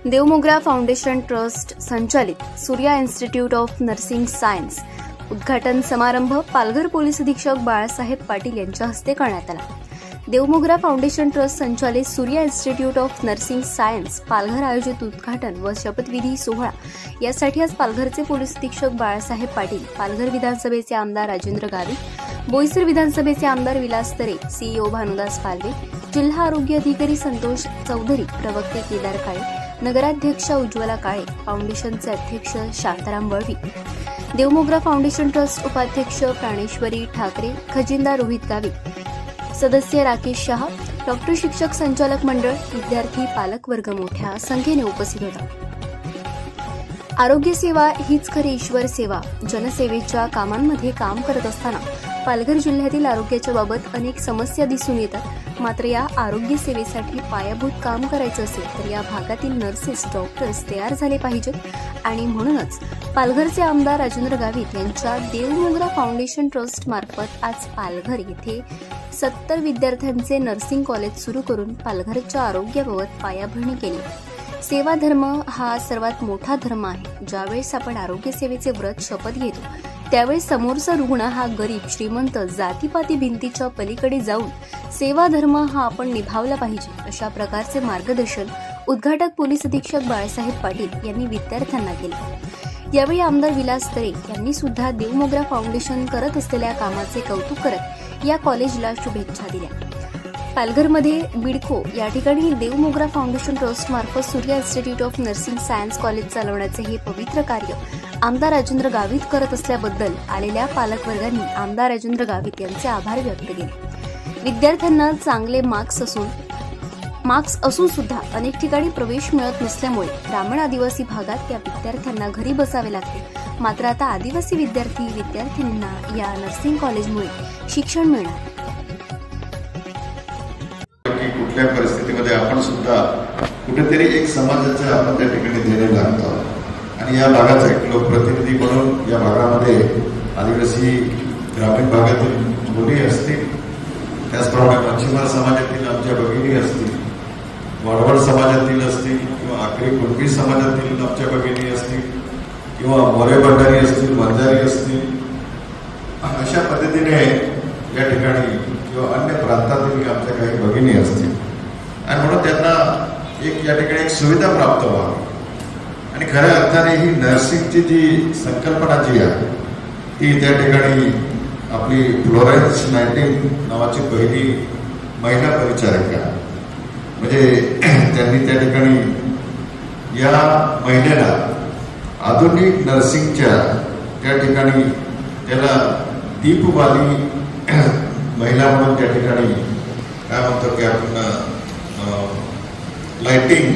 Devmogra foundation trust संचालित Surya institute of nursing science उद्घाटन समारंभ पालघर पोलीस अधीक्षक बाळासाहेब पाटील यांच्या हस्ते करण्यात आला। देवमोगरा फाउंडेशन ट्रस्ट संचालित Surya institute of nursing science Palghar आयोजित उद्घाटन व शपथविधी सोहळा यासाठी आज पालघरचे पोलीस अधीक्षक बाळासाहेब पाटील, पालघर विधानसभेचे आमदार राजेंद्र गावित, बोईसर विधानसभेचे आमदार विलास तरे, सीईओ भानुदास पालवे, जिल्हा आरोग्य अधिकारी संतोष चौधरी, प्रवक्ते केदार काळे, नगराध्यक्षा उज्ज्वला काळे, फाउंडेशनचे अध्यक्ष शांताराम वळवी, देवमोगरा फाउंडेशन ट्रस्ट उपाध्यक्ष प्राणेश्वरी ठाकरे, खजिनदार रोहित गावित, सदस्य राकेश शहा, डॉक्टर शिक्षक संचालक मंडळ, विद्यार्थी पालक वर्ग मोठ्या संख्येने उपस्थित होता। आरोग्य सेवा हीच खरी ईश्वर सेवा। जनसेवेच्या कामांमध्ये काम करत असताना पालघर जिल्ह्यातील आरोग्याच्या बाबत अनेक समस्या दिसून येतात। मात्र या आरोग्य सेवेसाठी पायाभूत काम करायचं असेल तर या भागातील नर्सेस, डॉक्टर्स तयार झाले पाहिजेत आणि म्हणूनच पालघरचे आमदार राजेंद्र गावित यांच्या देवमोगरा फाउंडेशन ट्रस्ट मार्फत आज पालघर येथे 70 विद्यार्थ्यांचे नर्सिंग कॉलेज सुरू करून पालघरच्या आरोग्याबाबत पायाभरणी केली। सेवा धर्म हा सर्वात मोठा धर्म आहे। ज्यावेळेस आपण आरोग्य सेवेचे व्रत शपथ घेतो त्यावेळेस समोरचा रुग्ण हा गरीब श्रीमंत जातीपाती भिंतीच्या पलीकडे जाऊन सेवा धर्म हा आपण निभावला पाहिजे, अशा प्रकारचे मार्गदर्शन उद्घाटक पोलीस अधीक्षक बाळासाहेब पाटील यांनी विद्यार्थ्यांना केले। यावेळी आमदार विलास तरे यांनी सुद्धा देवमोगरा फाउंडेशन करत असलेल्या कामाचे कौतुक करत या कॉलेजला शुभेच्छा दिल्या। पालघरमध्ये बिडको या ठिकाणी देवमोगरा फाउंडेशन ट्रस्ट मार्फत Surya institute of nursing science college चालवण्याचे हे पवित्र कार्य आमदार राजेंद्र गावित करत असल्याबद्दल आलेल्या पालकवर्गांनी आमदार राजेंद्र गावित यांचे आभार व्यक्त केले। विद्यार्थ्यांना चांगले मार्क्स असून सुद्धा अनेक ठिकाणी प्रवेश मिळत नसल्यामुळे ग्रामीण आदिवासी भागात या विद्यार्थ्यांना घरी बसावे लागते। मात्र आता आदिवासी विद्यार्थ्यांना या नर्सिंग कॉलेजमुळे शिक्षण मिळणार। कुठल्या परिस्थितीमध्ये आपण सुद्धा कुठेतरी एक समाजाचं आपण त्या ठिकाणी देणे लागतो आणि या भागाचा एक लोकप्रतिनिधी म्हणून या भागामध्ये आदिवासी ग्रामीण भागातील मुली असतील, त्याचप्रमाणे मच्छीमार समाजातील आमच्या भगिनी असतील, वाडवड समाजातील असतील किंवा आगरी कुणबी समाजातील आमच्या भगिनी असतील किंवा मोरे भंडारी असतील, वंजारी असतील, अशा पद्धतीने या ठिकाणी किंवा अन्य प्रांतातील आमच्या काही भगिनी असतील आणि म्हणून त्यांना एक या ठिकाणी एक सुविधा प्राप्त व्हावी आणि खऱ्या अर्थाने ही नर्सिंगची जी संकल्पना जी आहे ती त्या ठिकाणी आपली फ्लोरेन्स नायटिंगेल नावाची पहिली महिला परिचारिका म्हणजे त्यांनी त्या ठिकाणी या महिलेला आधुनिक नर्सिंगच्या त्या ठिकाणी त्याला दीपवाली महिला म्हणून त्या ठिकाणी काय म्हणतो की आपण लाइटिंग